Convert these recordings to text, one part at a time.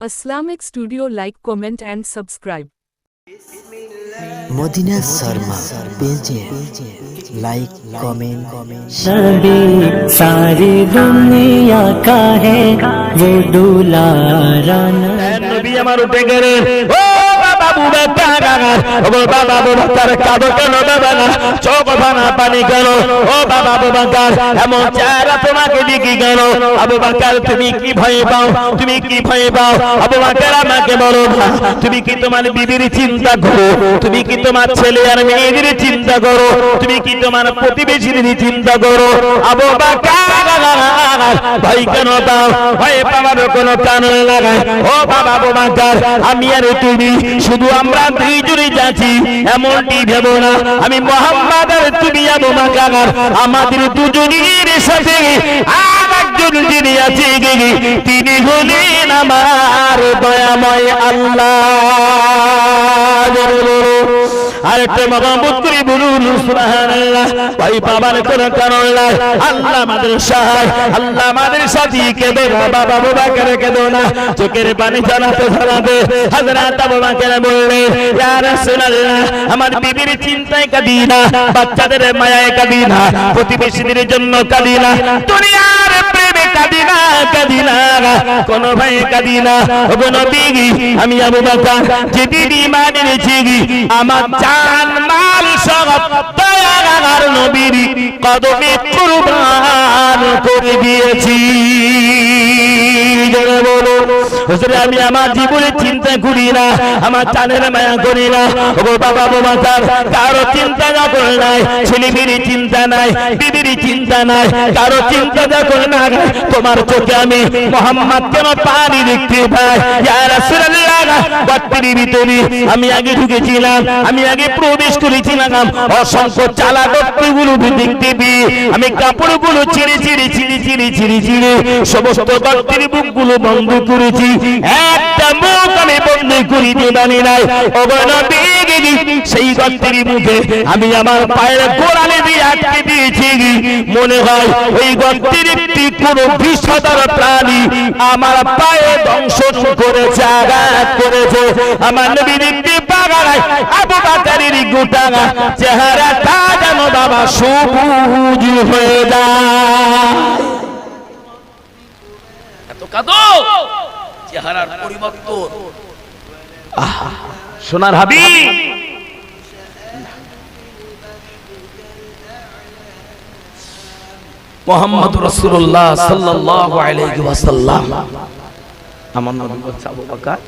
Islamic Studio, like, comment and subscribe. Madina Sharma পেজে like comment नबी सारी दुनिया का है वो दुलारा नबी আমার উঠে গেলে ও বাবু বেটা ও বাবু বেটার কাঁদো কেন বাবা না চোখ ভাঙা পানি কেন ও বাবু বকর এমন চেহারা তোমাকে দেখি কেন আবু বকর তুমি কি ভয় পাও তুমি কি ভয় পাও আবু বকর আমাকে বলো না তুমি কি তোমার বিবির চিন্তা করো তুমি কি তোমার ছেলে আর মেয়েদের চিন্তা করো তুমি কি তোমার প্রতিবেশীর চিন্তা করো আবু বকর ভয় কেন পাও ভয় পাওয়ার কোনো কারণ লাগায় ও বাবা আবু বকর আমি আর তুমি শুধু আমরা দুইজনই যাচ্ছি এমনটি ভেবো না আমি মুহাম্মদ আর তুমি আবু বকর আমাদের দুজনের সাথে আর একজন যিনি আছে তিনি হলেন আমার দয়াময় আল্লাহ আরেকটা মহব্বত করে বলুন সুবহানাল্লাহ ভাই বাবার কোন কারণ নাই আল্লাহ আমাদের সহায় আল্লাহ আমাদের সাথী কেঁদো না বাবা আবু বকর কেঁদো না চোখের পানি ঝরাতে ঝরাতে হযরত আবু বকর বললেন ইয়া রাসূলুল্লাহ আমার বিবির চিন্তায় কাঁদি না বাচ্চাদের মায়ায় কাঁদি না প্রতিবেশীদের জন্য কাঁদি না দুনিয়ার প্রেমে কাঁদি না কোন ভয়ে কাঁদি না ওগো নবী আমি আবু বকর যেদিন ঈমান এনেছি আমার জান মাল সব দয়ার নবীর কদমে কুরবান করে দিয়েছি হুজুর আমি আমার জীবনের চিন্তা করি না আমার জানের মায়া করি না ওগো বাবা আবু বকর কারো চিন্তা না করে নাই ছেলেমেয়ের চিন্তা নাই বিবির চিন্তা নাই কারো চিন্তা না করে না তোমার চোখে আমি মুহাম্মদ কেন পানি দেখতে পাই ইয়া রাসূলুল্লাহ গর্তের ভিতরে আমি আগে ঢুকেছিলাম আমি আগে প্রবেশ করেছিলাম অসংখ্য চালা গর্তগুলো দেখতে পেয়ে আমি কাপড়গুলো ছিঁড়ে সমস্ত গর্তের মুখগুলো বন্ধ করেছি একটা মুখ আমি বন্ধ করিতে পারি নাই ওগো নবী সেই গর্তের মুখে আমি আমার পায়ের গোড়ালি দিয়ে আটকে দিয়েছি মনে হয় ওই গর্তের একটি কোন বিষধর প্রাণী আমার পায়ে দংশন করেছে আঘাত করেছে আমার নবী দেখতে পাগায় আবু বকরের গোটা চেহারাটা যেন বাবা সবুজ হয়ে যায় এত কাঁদো চেহারার পরিবর্তন সোনার হাবিব মুহাম্মদ রাসূলুল্লাহ সাল্লাল্লাহু আলাইহি ওয়াসাল্লাম আমার নবী বলছে আবু বকর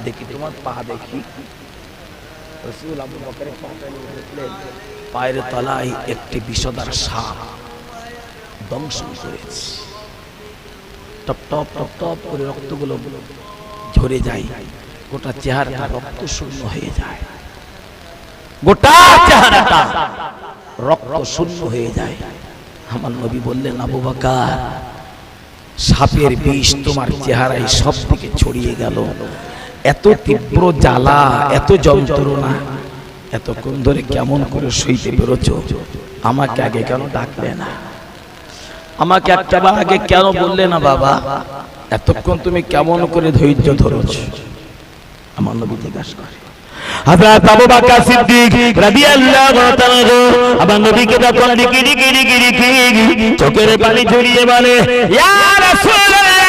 দেখি তোমার পা দেখি রাসূল আবু বকরের পাটা নিয়ে দেখলেন পায়ের তলায় একটি বিষধর সাপ দংশন করেছে টপ টপ টপ টপ করে রক্তগুলো ঝরে যায় গোটা চেহারাটা রক্ত শূন্য হয়ে যায় গোটা চেহারাটা রক্ত শূন্য হয়ে যায় আমার নবী বললেন আবু বকর সাপের বিষ তোমার চেহারায় সব থেকে ছড়িয়ে গেল এত তীব্র জ্বালা এত যন্ত্রণা এতক্ষণ ধরে কেমন করে সইতে পেরেছো আমাকে আগে কেন ডাকলে না আমাকে একটাবার আগে কেন বললে না বাবা এতক্ষণ তুমি কেমন করে ধৈর্য ধরেছো আমার নবী জিজ্ঞাসা করে হযরত আবু বকর সিদ্দিক রাদিয়াল্লাহু তাআলা আমার নবীকে যখন ডিকি চোখের পানি ঝরিয়ে বলে ইয়া রাসূলুল্লাহ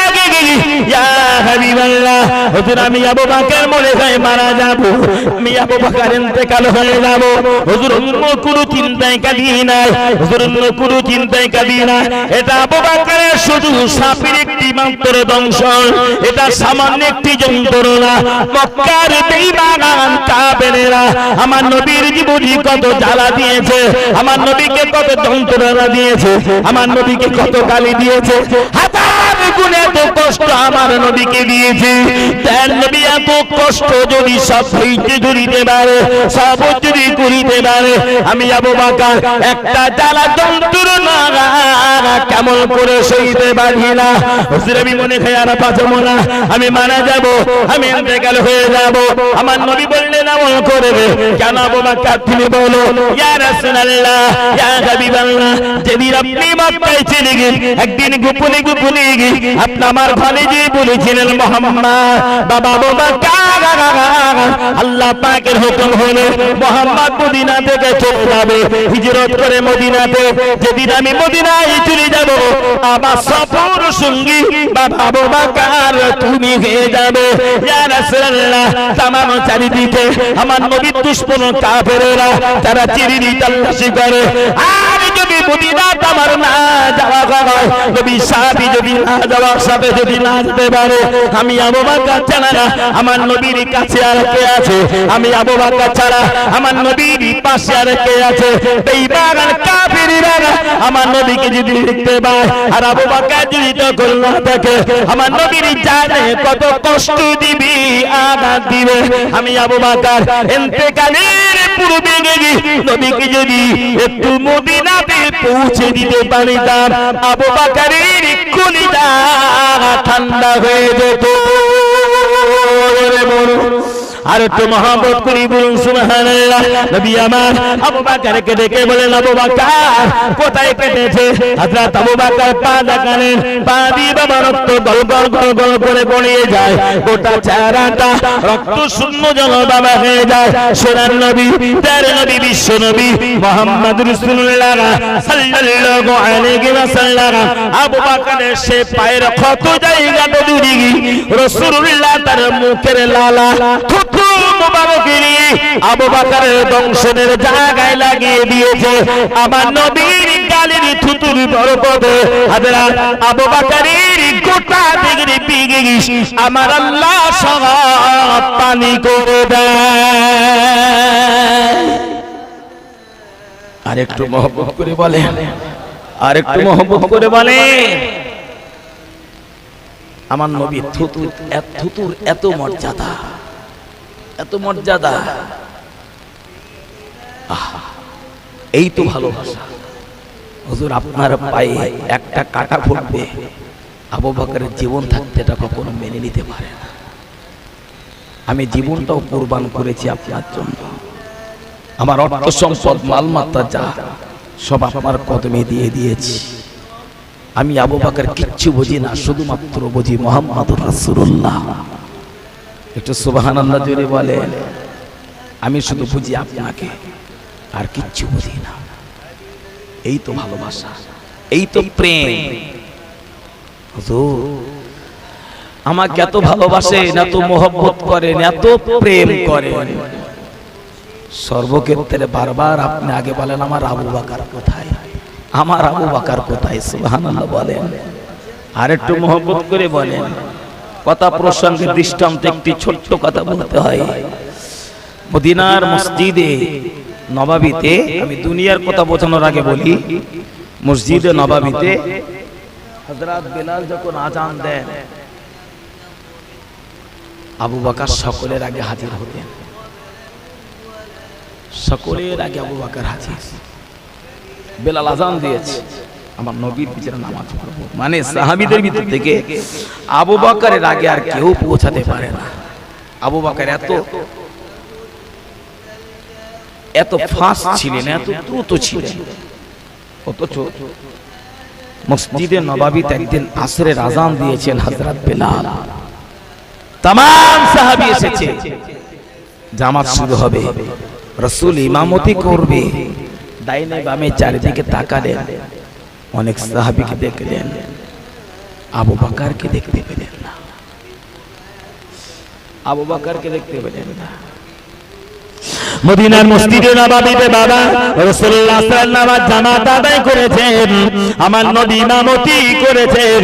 ইয়া হাবিবাল্লাহ হুজুর আমি আবু বকর মরে যাই মারা যাব আমি আবু বকর ইন্তেকাল হয়ে যাব হুজুর অন্য কোনো চিন্তায় কাঁদি নাই হুজুর অন্য কোনো চিন্তায় কাঁদি না এটা আবু বকরের শুধু সাপের একটি মাত্র দংশন এটা সামান্য একটি যন্ত্রণা মক্কার বেঈমান কাফেরেরা আমার নবীর জীবনে কত জ্বালা দিয়েছে আমার নবীকে কত যন্ত্রণা দিয়েছে আমার নবীকে কত গালি দিয়েছে হাজার গুণে এত কষ্ট আমার নবীকে দিয়েছে তার নবী এত কষ্ট যদি সব হইতে ধরিতে পারে সব যদি করিতে পারে আমি আবু বকর একটা জ্বালা যন্ত্রণা কেমন করে সইতে পারি না হুজুর আমি মনে হয় আর বাঁচবো না আমি মারা যাব আমি ইন্তেকাল হয়ে যাব আমার নবী বললেন আমল করবে কেন আবু বকর তুমি বলো ইয়া রাসূলুল্লাহ ইয়া হাবিবাল্লাহ যেদিন আপনি মক্কায় চলে গেলেন একদিন গোপনে আপনি আমার ভালিজি বলেছিলেন মুহাম্মদ বাবা আবু বকর আল্লাহ পাকের হুকুম হলো মুহাম্মদ মদিনা থেকে চলে যাবে হিজরত করে মদিনাতে। যেদিন আমি মদিনায় চলে যাব আমার সফর সঙ্গী বাবা আবু বকর তুমি হয়ে যাবে। ইয়া রাসূলুল্লাহ তামাম চারিদিকে আমার নবীর দুশমন কাফেররা তারা চিরিরি তল্লাশি করে। আর যদি মদিনা আমার না যাওয়া হয়, নবী সাহাবী যদি না যাওয়ার সাথে যদি না যেতে পারে, আমি আবু বকর ছাড়া আমার নবীর কাছে আর কে আছে? আমি আবু বকর ছাড়া আমার নবীর পাশে আর কে আছে? বেঈমান কাফিররা আমার নবীকে যদি দেখতে পায় আর আবু বকর যদি তখন না থাকে, আমার নবীর জানে কত কষ্ট দিবি, আঘাত দিবে। আমি আবু বকর ইন্তেকালের পূর্বে নবীকে যদি একটু মদিনাতে পৌঁছে দিতে পারিতাম, আবু বকরের কলিজা ঠান্ডা হয়ে যেত। আর একটু মহব্বত করি বলুন সুবহানাল্লাহ। নবী আমার আবু বকরকে ডেকে বলেন, আবু বকর কোথায় কেটেছে? হযরত আবু বকর পা দেখালেন, পা দিয়ে বাবা রক্ত গল গল গল গল করে গড়িয়ে যায়, গোটা চেহারাটা রক্ত শূন্য জল বাবা হয়ে যায়। সোনার নবী, তার নবী, বিশ্ব নবী মুহাম্মদ রাসূলুল্লাহ সাল্লাল্লাহু আলাইহি ওয়াসাল্লাম আবু বকরের সে পায়ের ক্ষত জায়গাটা জুড়ে রাসূলুল্লাহ তার মুখের লালা আবু বকরের দংশনের জায়গায় লাগিয়ে দিয়েছে। আমার নবীর গালের থুতুর বরকতে হযরত আবু বকরের গোটা দিগরি পিগে গেছে, আমার আল্লাহ সব পানি করে দেয়। আরেকটু মহব্বত করে বলে, আরেকটু মহব্বত করে বলে, আমার নবীর থুতুর এত মর্যাদা, এত মর্যাদা। এই তো ভালোবাসা। হুজুর আপনার পায়ে একটা কাটা ফুটবে, আবু বকরের জীবন থাকতে এটা কখনো মেনে নিতে পারে না। আমি জীবনটাও কুরবান করেছি আপনার জন্য, আমার অর্থ সম্পদ মালমাত্রা যা সব আপনার কদমে দিয়ে দিয়েছি। আমি আবু বকর কিচ্ছু বুঝি না, শুধুমাত্র বুঝি মুহাম্মদুর রাসূলুল্লাহ। একটু সুবহানাল্লাহ জোরে বলেন। আমি শুধু বুঝি আপনাকে, আর কিচ্ছু বুঝি না। এই তো ভালোবাসা, এই তো প্রেম। হুজুর আমাকে এত ভালোবাসেন, এত মহব্বত করেন, এত প্রেম করেন, সর্বক্ষেত্রে বারবার আপনি আগে বলেন আমার আবু বকর কোথায়, আমার আবু বকর কোথায়? সুবহানাল্লাহ বলেন। আর একটু মহব্বত করে বলেন। কথা প্রসঙ্গে দৃষ্টান্ত একটি ছোট্ট কথা বলতে হয়। মদিনার মসজিদে নববীতে, আমি দুনিয়ার কথা বোঝানোর আগে বলি, মসজিদে নববীতে হযরত বেলাল যখন আজান দেন, আবু বকর সকলের আগে হাজির হতেন। সকলের আগে আবু বকর হাজির। বেলাল আজান দিয়েছে, আমার নবীর পিছনে নামাজ পড়বো, মানে সাহাবীদের ভিতর থেকে আবু বকরের আগে আর কেউ পৌঁছাতে পারে না। আবু বকর এত ফাস্ট ছিলেন, এত দ্রুত ছিলেন। অথচ মসজিদে নববীতে একদিন আসরের আজান দিয়েছেন হযরত বেলাল। तमाम সাহাবী এসেছে, জামাত শুরু হবে, রাসূল ইমামতি করবে। ডাইনে বামে চারিদিকে তাকালেন, অনেক সাহাবীকে দেখলেন, আবু বকরকে দেখতে পেলেন না। আবু বকরকে দেখতে পেলেন না। মদিনার মসজিদে নববীতে বাবা রাসূলুল্লাহ সাল্লাল্লাহু আলাইহি ওয়াসাল্লাম জামাত আদায় করেছেন, আমার নবী ইমামতি করেছেন।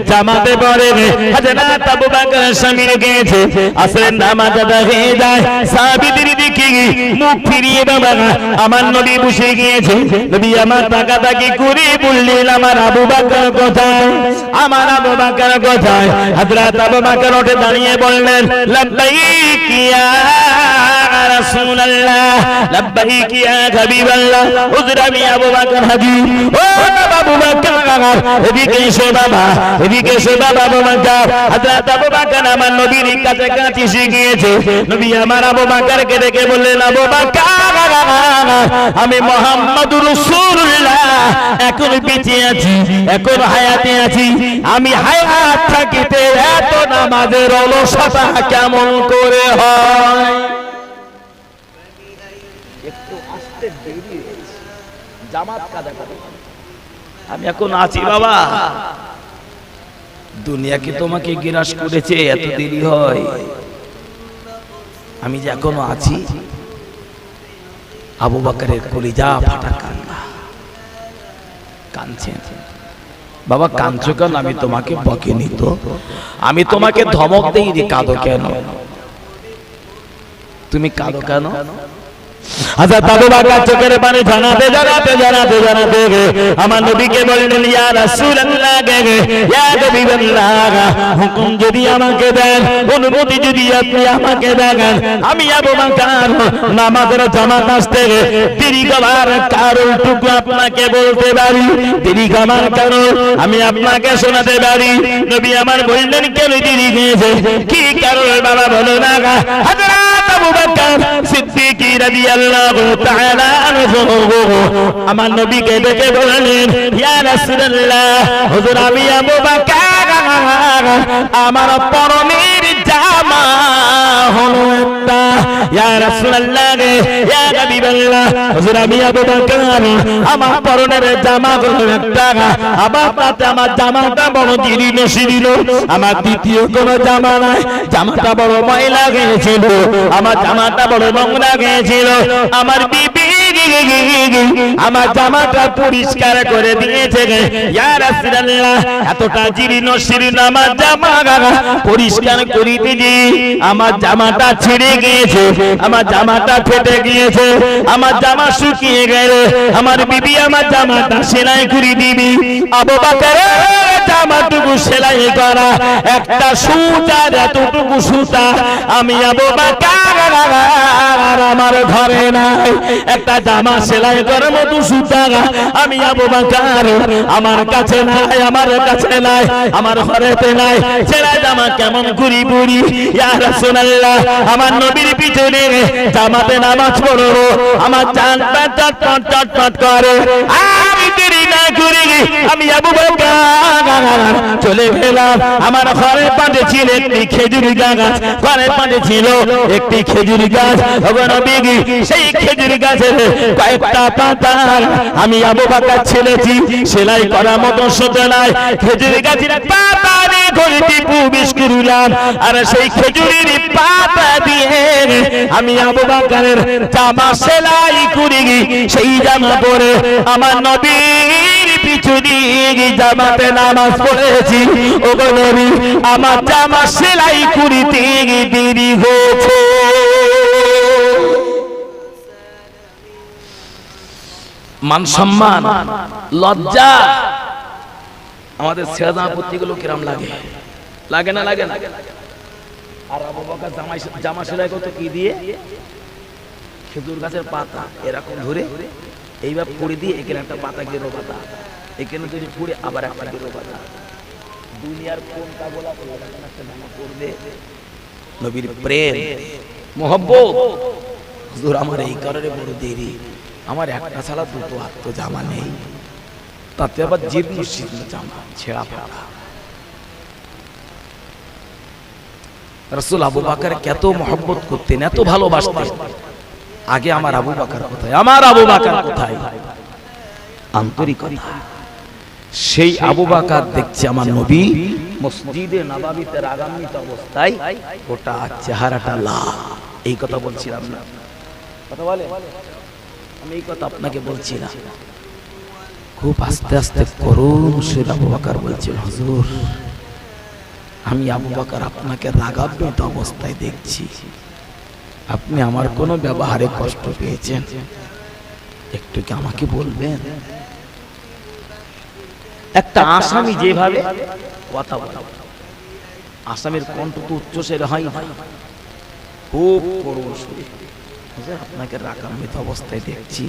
জামাতে পড়ে হযরত আবু বকর শামিল গেছে, আসরের নামাজ আদায় হয়ে যায়। সাহাবীদের দিকে মুখ ফিরিয়ে বাবা আমার নবী বসে গিয়েছে। নবী আমার তাকাতাকি করে বললেন, আমার আবু বকর কোথায়, আমার আবু বকর কোথায়? হযরত আবু বকর উঠে দাঁড়িয়ে বললেন, লাব্বাইক ইয়া রাসূলুল্লাহ, লাব্বাইক ইয়া হাবিবাল্লাহ। হুজুর আমি আবু বকর হাজির। ও আবু বকর, এদিকে এসো বাবা, এদিকে এসো বাবা। আবু বকর, হযরত আবু বকর আমার নবীর কাছে কাছে এসে গিয়েছে। নবী আমার আবু বকরকে দেখে বললেন, আবু বকর আমি মুহাম্মদুর রাসূলুল্লাহ এখন বেঁচে আছি, এখন হায়াতে আছি। আমি হায়াত থাকিতে এত নামাজের অলসতা কেমন করে হয়? একটু আসতে দেরি হয়েছে, জামাত কাদা করে আমি এখন আছি বাবা। দুনিয়া কি তোমাকে গ্রাস করেছে এত দেরি হয়? আমি যে এখনো আছি। আবু বকরের কলিজা ফাটা কান্না, কাঁদছে। বাবা কাঁদছো কেন? আমি তোমাকে বকিনি তো, আমি তোমাকে ধমক দেইনি। কাঁদো কেন? তুমি কাঁদো কেন? হযরত আবু বকর চোখের পানি জানাতে আমার নবীকে বললেন, ইয়া রাসূলুল্লাহ, ইয়া হাবিবাল্লাহ, হুকুম যদি আমাকে দেন, অনুমতি যদি আপনি আমাকে দেন, আমি আবু বকর নামাজের জামাত আসতে দেরি করার কারণটুকু আপনাকে বলতে পারি, দেরি করার কারণ আমি আপনাকে শোনাতে পারি। নবী আমার বললেন, কেন দেরি হয়েছে? কি কারণ বাবা বলো না? হযরত আবু বকর সিদ্দিক রাদিয়াল্লাহু তাআলা আনহু আমার নবীকে দেখে বললেন, ইয়া রাসূলুল্লাহ, হুজুর আমি আবু বকর, আমার পরনের জামা হলো একটা। ইয়া রাসূলুল্লাহ, ইয়া হাবিবাল্লাহ, হুজুর আমি আবু বকর, আমার পরনের জামা হলো একটা। আবার তাতে আমার জামাটা বড় জীর্ণ শীর্ণ, আমার দ্বিতীয় কোনো জামা নাই। জামাটা বড় ময়লা গিয়েছিল, আমার জামাটা বড় নোংরা গিয়েছিল। আমার বিবি আমার জামাটা পরিষ্কার করে দিয়েছে। ইয়া রাসূলুল্লাহ, এতটা জীর্ণ শীর্ণ আমার জামা পরিষ্কার করে দিয়েছি, আমার জামাটা ছিঁড়ে গিয়েছে, আমার জামাটা ফেটে গিয়েছে, আমার জামা শুকিয়ে গেলে আমার বিবি আমার জামাটা সেলাই করে দিবি। আবু বকরের জামাটুকু সেলাই করা একটা সুতার এতটুকু সুতা আমি আবু বকর আমার ঘরে নাই। একটা জামা সেলাই করার মতো সুতা আমি আবু বকর আমার কাছে নাই, আমার কাছে নাই, আমার ঘরেতে নাই। ছেঁড়া জামা কেমন ঘুরি বুড়ি। ইয়া রাসূলুল্লাহ, আমার নবীর পিছনে জামাতে নামাজ পড়ো, আমার জানটা চটপট চটপট করে। আমি দেরি না করে আমি আবু বকর চলে গেলাম। আমার ঘরের পাশে ছিল একটি খেজুর গাছ, ঘরের পাশে ছিল একটি খেজুর গাছ। নবী সেই খেজুর গাছের কয়েকটা পাতা আমি আবু বকর ছেড়েছি, সেলাই করার মতো সোজা নাই। খেজুর গাছের পাতা নিয়ে ঘরটি প্রবেশ করলাম, আর সেই খেজুরের পাতা দিয়ে আমি আবু বকরের জামা সেলাই করে সেই জামা পরে আমার নবীর পিছু দিয়ে জামাতে নামাজ পড়েছি। ও নবী, আমার জামা সেলাই করিতে দেরি হয়েছে। মান সম্মান লজ্জা আমাদের ছেড়া পত্রিগুলো কিরাম লাগে, লাগে না? লাগে না? আর আবু বকর জামা সেলাই করতে কি দিয়ে? খেজুর গাছের পাতা এরকম ধরে এইভাবে পুড়ে দিয়ে এখানে একটা পাতা গেরো পাতা, এখানে যদি পুড়ে আবার একটা গেরো পাতা। দুনিয়ার কোনটা বলা একটা জামা পড়বে? নবীর প্রেম মোহব্বত। হুজুর আমার এই কারণে বড় দেরি, আমার একটা ছাড়া দুটো হাত তো জামা নেই, তাতে আবার জীর্ণ শীর্ণ জামা, ছেঁড়া ফাটা। রাসূল আবু বকর কত মহব্বত করতেন, এত ভালোবাসতেন। আগে আমার আবু বকর কোথায়? আমার আবু বকর কোথায়? আন্তরিকতা। সেই আবু বকর দেখছে আমার নবী মসজিদে নববীতে রাগান্বিত অবস্থায়, ওটা চেহারাটা লাল। এই কথা বলছিলাম না? কথা বলে আমি এই কথা আপনাকে বলছি না। খুব আস্তে আস্তে করুণ সুর আবু বকর বলছেন, হুজুর আমি আবু বকর আপনাকে রাগান্বিত অবস্থায় দেখছি, আপনি আমার কোনো ব্যবহারে কষ্ট পেয়েছেন, একটু কি আমাকে বলবেন? একটা আসামি যেভাবে কথা বলে, আসামির কণ্ঠ তো উচ্চস্বরে হয় না, খুব করুণ সুরে, আপনাকে রাগান্বিত অবস্থায় দেখছি,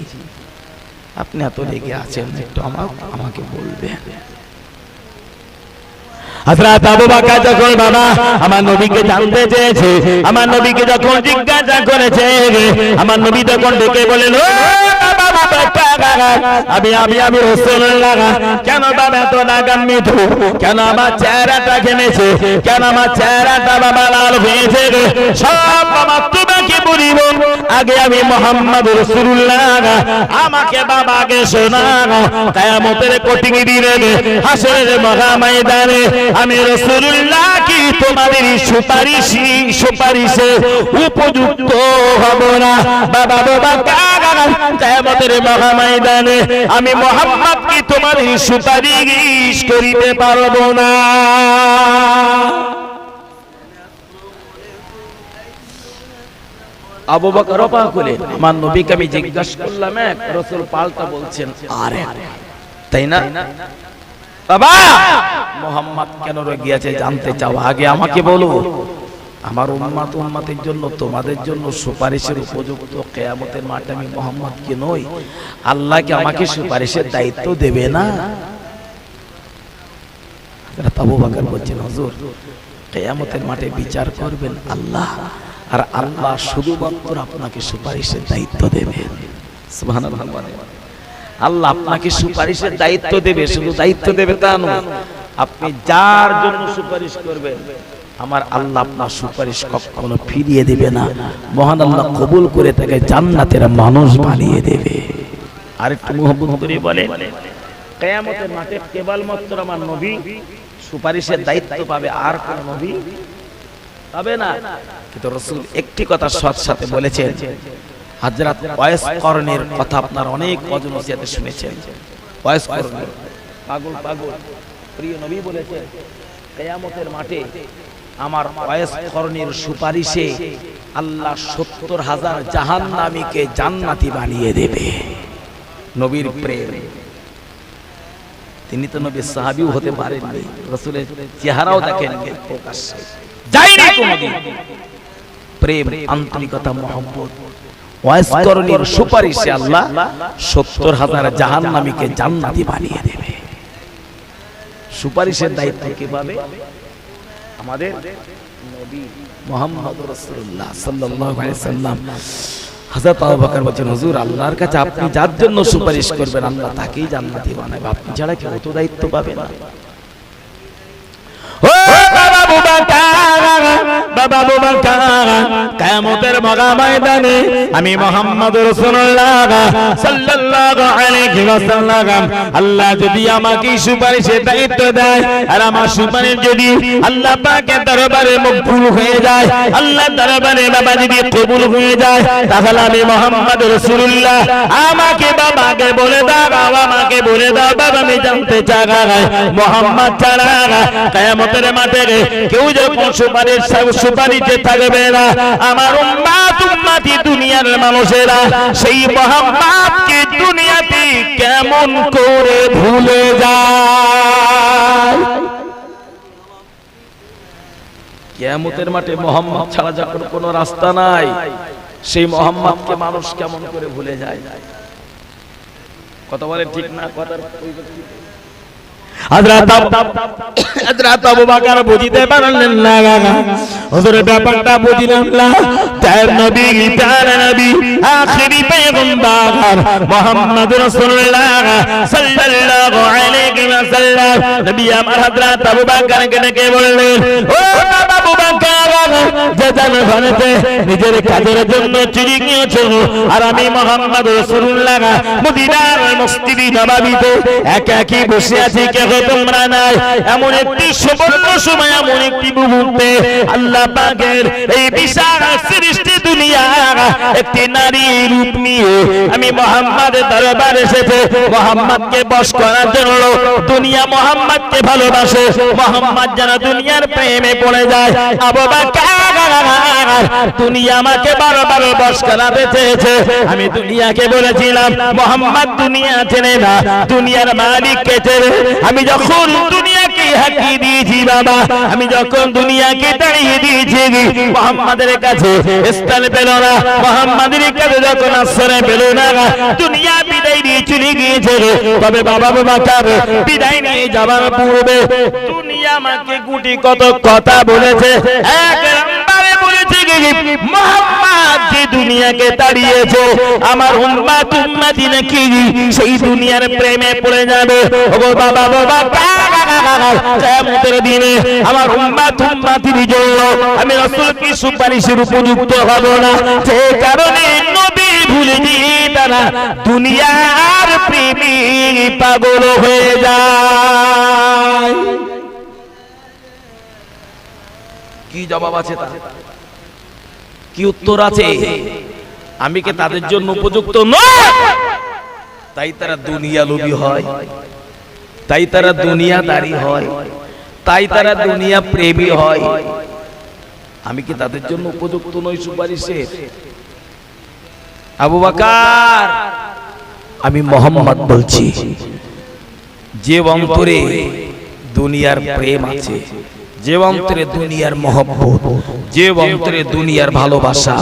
আপনি এত রেগে আছেন, একটু আমাকে বলবেন। হযরত আবু বকর যখন বাবা আমার নবীকে জানতে চেয়েছে, আমার নবীকে যখন জিজ্ঞাসা করেছে, আমার নবী তখন ডেকে বলেন, ও বাবা আমি রাসূলুল্লাহ, কেন বাবা এত রাগান্বিত, কেন আমার চেহারাটা ঘেমেছে, কেন আমার চেহারাটা বাবা লাল হয়েছে, সব বাবা তোমাকে বলিব, আগে আমি মুহাম্মদ রাসূলুল্লাহ, আমাকে বাবা আগে শোনাও, কিয়ামতের কঠিন দিনে হাসরের মহা ময়দানে আমি রাসূলুল্লাহ কি তোমাদের সুপারিশে উপযুক্ত হব না? বাবা কিয়ামতের মহা ময়দানে আমি মুহাম্মদ কি তোমাদের সুপারিশ করিতে পারব না? আবু বকর অবাক হলেন, আমার নবীকে আমি জিজ্ঞাসা করলাম এক, রাসূল পাল্টা বলছেন আরে, তাই না বাবা? মুহাম্মদ কেন গিয়েছে জানতে চাও, আগে আমাকে বলো, আমার উম্মতের জন্য তোমাদের জন্য সুপারিশের উপযুক্ত কিয়ামতের মাঠে আমি মুহাম্মদ কি নই? আল্লাহ কি আমাকে সুপারিশের দায়িত্ব দেবে না? হযরত আবু বকর বলছেন, হুজুর কিয়ামতের মাঠে বিচার করবেন আল্লাহ, আর আল্লাহ শুধুমাত্র আপনাকে সুপারিশের দায়িত্ব দেবে। সুবহানাল্লাহ। আল্লাহ আপনাকে সুপারিশের দায়িত্ব দেবে, শুধু দায়িত্ব দেবে তা নয়, আপনি যার জন্য সুপারিশ করবেন আমার আল্লাহ আপনার সুপারিশ কখনো ফিরিয়ে দেবে না, মহান আল্লাহ কবুল করে তাকে জান্নাতের মানুষ বানিয়ে দেবে। আর একটু মুহাব্বত করে বলে, কিয়ামতের মাঠে কেবলমাত্র আমার নবী সুপারিশের দায়িত্ব পাবে, আর কোন নবী পাবে না। কিন্তু রাসূল একটি কথা সাথে বলেছেন, হযরত ওয়াইস করণের কথা আপনারা অনেক ওয়াজ-নসিহতে শুনেছেন। ওয়াইস করণ পাগল প্রিয় নবী বলেছেন, কিয়ামতের মাঠে আমার ওয়াইস করণের সুপারিশে আল্লাহ ৭০,০০০ জাহান্নামীকে জান্নাতি বানিয়ে দেবে। নবীর প্রেম, তিনি তো নবীর সাহাবীও হতে পারেননি, রাসূলের চেহারাও দেখেননি প্রকাশ্যে, যায়নি কোনদিন। প্রেম, আন্তরিকতা, মহব্বত, ওয়াইস করণের সুপারিশে আল্লাহ ৭০,০০০ জাহান্নামীকে জান্নাতি বানিয়ে দেবে। সুপারিশের দায়িত্ব কে পাবে? আমাদের নবী মুহাম্মদ রাসূলুল্লাহ সাল্লাল্লাহু আলাইহি ওয়াসাল্লাম। হযরত আবু বকর বলেন, হুজুর আল্লাহর কাছে আপনি যার জন্য সুপারিশ করবেন আল্লাহ তাকেই জান্নাতি বানাবে, আপনি ছাড়া কেউ তো দায়িত্ব পাবে না। ও বাবা আবু বকর, কিয়ামতের মহা ময়দানে আমি মুহাম্মদ রাসূলুল্লাহ সাল্লাল্লাহু আলাইহি ওয়াসাল্লাম, আল্লাহ যদি আমাকে সুপারিশের দায়িত্ব দেয়, আর আমার সুপারিশ যদি আল্লাহ পাকের দরবারে মকবুল হয়ে যায়, আল্লাহ দরবারে বাবা যদি কবুল হয়ে যায়, তাহলে আমি মুহাম্মদ রাসূলুল্লাহ, আমাকে বাবাকে বলে দাও, আমাকে বলে দাও বাবা, আমি জানতে চাই মুহাম্মদ ছাড়া কিয়ামতের মাঠে কেউ যখন সুপারিশে থাকবে না, আমার উম্মতি দুনিয়ার মানুষেরা সেই মুহাম্মদকে দুনিয়াতে কেমন করে ভুলে যায়? কিয়ামতের মাঠে মুহাম্মদ ছাড়া যখন কোনো রাস্তা নাই, সেই মুহাম্মদকে মানুষ কেমন করে ভুলে যায়? কথা বলে ঠিক না? কথার হযরত আবু বকর বুঝিতে পারলেন না, হুজুরের ব্যাপারটা বুঝলাম না। তার নবী আখেরি পয়গম্বর মুহাম্মদ রাসূলুল্লাহ সাল্লাল্লাহু আলাইহি ওয়াসাল্লাম, নবী আমার হযরত আবু বকরকে ডেকে বললেন, ও আবু বকর, যে জানতে নিজের কাজের জন্য চুরি নিয়েছো, আর আমি মুহাম্মদ রাসূলুল্লাহ মদিনার মসজিদে নববীতে একাকী বসে আছি, কেহ তোমরা নাই। এমন একটি সুবর্ণ সময়, এমন একটি মুহূর্তে আল্লাহ পাকের এই বিশাল সৃষ্টি দুনিয়া একটি নারী রূপ নিয়ে আমি মুহাম্মাদের দরবারে এসেছে, মুহাম্মাদকে বশ করার জন্য। দুনিয়া মুহাম্মাদকে ভালোবাসে, মুহাম্মাদ যেন দুনিয়ার প্রেমে পড়ে যায়। আবু বকর দুনিয়া আমাকে বারবার বশ করাতে চেয়েছে। আমি দুনিয়াকে বলেছিলাম মোহাম্মদ দুনিয়া চেনে না, দুনিয়ার মালিককে চেনে। আমি যখন দুনিয়াকে হাঁকিয়ে দিয়েছি বাবা, আমি যখন দুনিয়াকে তাড়িয়ে দিয়েছি, মোহাম্মদের কাছে স্থান পেল না, মোহাম্মদের কাছে যখন আশ্রয় পেল না, দুনিয়া বিদায় নিয়ে চলে গিয়েছে। তবে বাবা বাবাকার বিদায় নিয়ে যাবার পূর্বে দুনিয়া আমাকে গুটি কত কথা বলেছে। এক নম্বরে বলেছে মোহাম্মদ যে দুনিয়াকে তাড়িয়েছে, আমার উম্মত উম্মতি নাকি সেই দুনিয়ার প্রেমে পড়ে যাবে। ও বাবা বাবা কিয়ামতের দিনে আমার উম্মত উম্মতির জন্য আমি রাসূল কি সুপারিশের উপযুক্ত হব না, যে কারণে নবী ভুলে দিয়ে তারা দুনিয়ার প্রেমে পাগল হয়ে যায়। কি জবাব আছে তার? কি উত্তর আছে? আমি কি তাদের জন্য উপযুক্ত নই? তাই তারা দুনিয়া লোভী হয়, তাই তারা দুনিয়াদারি হয়, তাই তারা দুনিয়া প্রেমী হয়। আমি কি তাদের জন্য উপযুক্ত নই সুপারিশের? আবু বকর, আমি মোহাম্মদ বলছি, যে অন্তরে দুনিয়ার প্রেম আছে, যে অন্তরে দুনিয়ার মহব্বত, যে অন্তরে দুনিয়ার ভালোবাসা,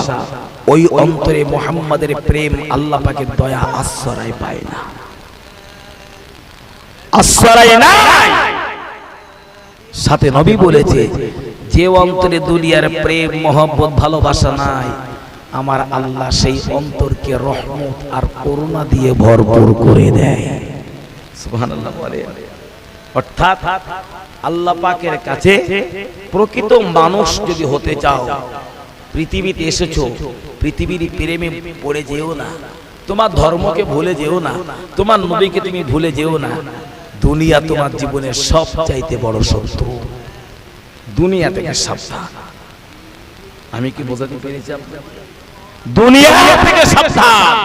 ওই অন্তরে মুহাম্মাদের প্রেম আল্লাহ পাকের দয়া আশ্রয় পায় না, আশ্রয় নাই। সাথে নবী বলেছে, যে অন্তরে দুনিয়ার প্রেম মহব্বত ভালোবাসা নাই, আমার আল্লাহ সেই অন্তরকে রহমত আর করুণা দিয়ে ভরপুর করে দেয়। সুবহানাল্লাহ বলে। অর্থাৎ আল্লাহ পাকের কাছে প্রকৃত মানুষ যদি হতে চাও, পৃথিবীতে এসেছো, পৃথিবীর প্রেমে পড়ে যেও না, তোমার ধর্মকে ভুলে যেও না, তোমার নবীকে তুমি ভুলে যেও না। দুনিয়া তোমার জীবনের সবচাইতে বড় শত্রু, দুনিয়া থেকে সাবধান। আমি কি বোঝাতে পেরেছি আপনাকে? দুনিয়া থেকে সাবধান।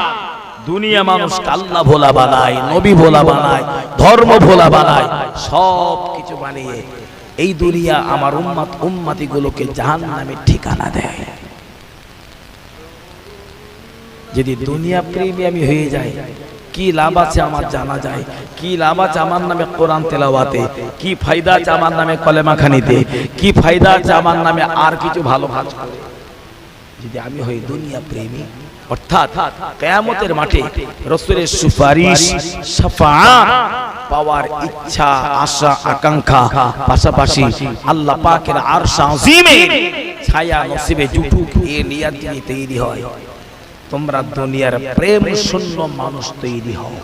দুনিয়া মানুষকে আল্লাহ ভোলা বানায়, নবী ভোলা বানায়, ধর্ম ভোলা বানায়, সব কিছু বানিয়ে এই দুনিয়া আমার উম্মত উম্মতি গুলোকে জাহান্নামের ঠিকানা দেয়। যদি দুনিয়া প্রেমী আমি হয়ে যাই, কি লাভ আছে আমার জানা যায়? কি লাভ আছে আমার নামে কোরআন তেলাওয়াতে? কি ফায়দা আছে আমার নামে কলেমা খানিতে? কি ফায়দা আছে আমার নামে আর কিছু ভালো কাজ করে? যদি আমি হই দুনিয়া প্রেমী, অর্থাৎ কিয়ামতের মাঠে রাসূলের সুপারিশ শাফাআত পাওয়ার ইচ্ছা, আশা, আকাঙ্ক্ষা, পাশাপাশি আল্লাহ পাকের আরশ আজিমে ছায়া নসিবে জুটুক এ নিয়াত নিয়ে তৈরি হয়। তোমরা দুনিয়ার প্রেম শূন্য মানুষ তৈরি হও,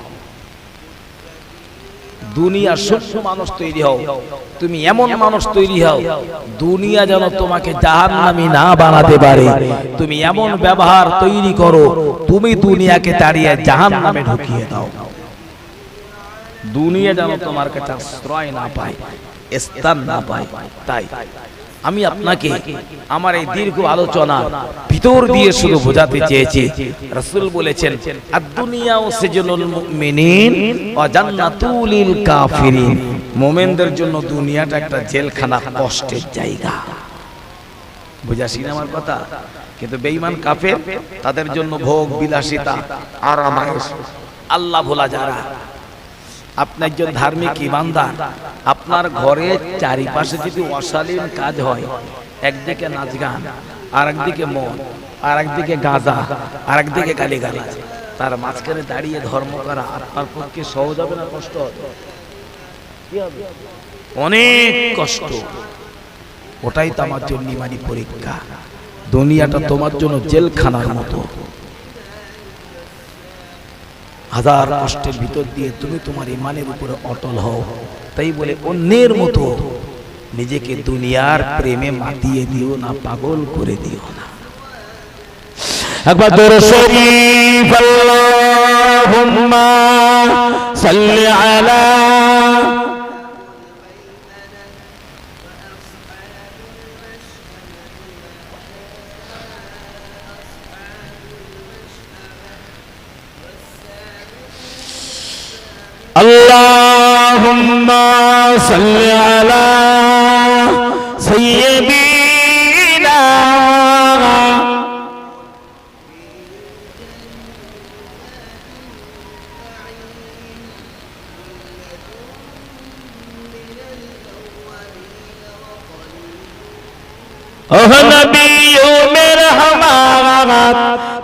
দুনিয়া শূন্য মানুষ তৈরি হও। তুমি এমন মানুষ তৈরি হও দুনিয়া যেন তোমাকে জাহান্নামী না বানাতে পারে। তুমি এমন ব্যবহার তৈরি করো, তুমি দুনিয়াকে তাড়িয়ে জাহান্নামে ঢুকিয়ে দাও। দুনিয়া যেন তোমার কাছে আশ্রয় না পায়, স্থান না পায়। তাই আমি আপনাকে আমার এই দীর্ঘ আলোচনা ভিতর দিয়ে শুধু বোঝাতে চেয়েছি, রাসূল বলেছেন আদ-দুনিয়াউ সিজনুল মুমিনিন ওয়া জান্নাতুল লিল কাফিরিন। মুমিনদের জন্য দুনিয়াটা একটা জেলখানা, কষ্টের জায়গা। বুঝাসি না আমার কথা? কিন্তু বেঈমান কাফের, তাদের জন্য ভোগ বিলাসিতা, আরাম আয়েশ। আল্লাহ ভোলা যারা, আপনি একজন ধার্মিক ইমানদার, আপনার ঘরের চারিপাশে যদি অশালীন কাজ হয়, একদিকে নাচ গান, আর একদিকে মদ, আর একদিকে গাঁজা, আর একদিকে গালিগালাজ, তার মাঝখানে দাঁড়িয়ে ধর্ম করা আপনার পক্ষে সহজ হবে না কষ্ট হবে? কি হবে? অনেক কষ্ট। ওটাই তো আমার জন্য ইমানি পরীক্ষা। দুনিয়াটা তোমার জন্য জেলখানার মতো। হাজার কষ্টের ভিতর দিয়ে তুমি তোমার ইমানের উপরে অটল হও। তাই বলে অন্যের মতো নিজেকে দুনিয়ার প্রেমে মাতিয়ে দিও না, পাগল করে দিও না। একবার দরুদ শরীফ আল্লাহুম্মা সাল্লি আলা اللهم صل على سيدنا ओह नबियों में रहमत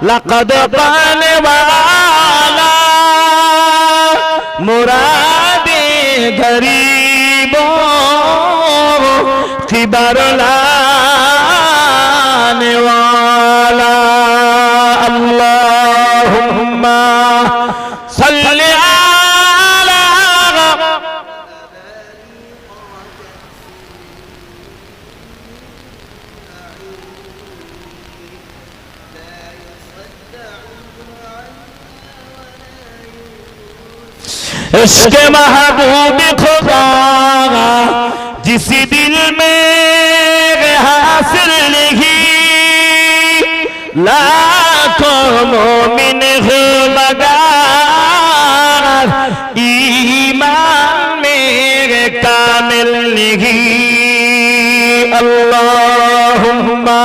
लक़द पाने वाला मुरादे गरीबों की बरलाने वाला अल्लाहुम्मा सल्ली अला इश्क महबूब खुदा जिस दिल में हासिल नहीं लाखों मोमिन मगर ईमान मेरे कामिल नहीं अल्लाहुम्मा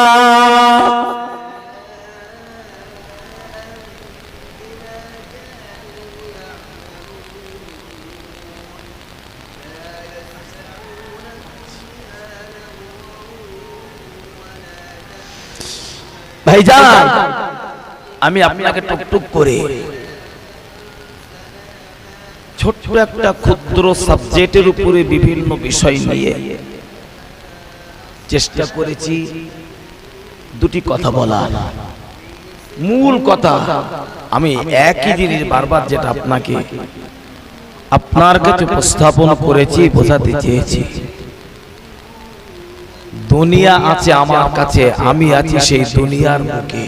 ভাইজান আমি আপনাকে টুকটুক করে ছোট্ট একটা ক্ষুদ্র সাবজেক্টের উপরে বিভিন্ন বিষয় নিয়ে চেষ্টা করেছি দুটি কথা বলা। মূল কথা আমি একই জিনিস বারবার যেটা আপনার কাছে উপস্থাপন করেছি, বোঝাতে চেয়েছি। দুনিয়া আছে আমার কাছে, আমি আছি সেই দুনিয়ার মুখে।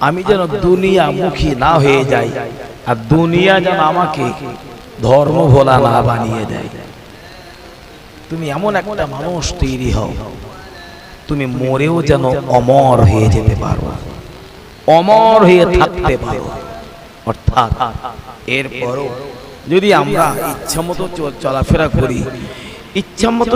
আমি যেন দুনিয়ামুখী না হয়ে যাই, আর দুনিয়া যেন আমাকে ধর্ম ভোলা না বানিয়ে দেয়। তুমি এমন একটা মানুষ তৈরি হও, তুমি মরেও যেন অমর হয়ে যেতে পারো, অমর হয়ে থাকতে পারো। অর্থাৎ এরপরও যদি আমরা ইচ্ছা মতো চলাফেরা করি, ইচ্ছা মতো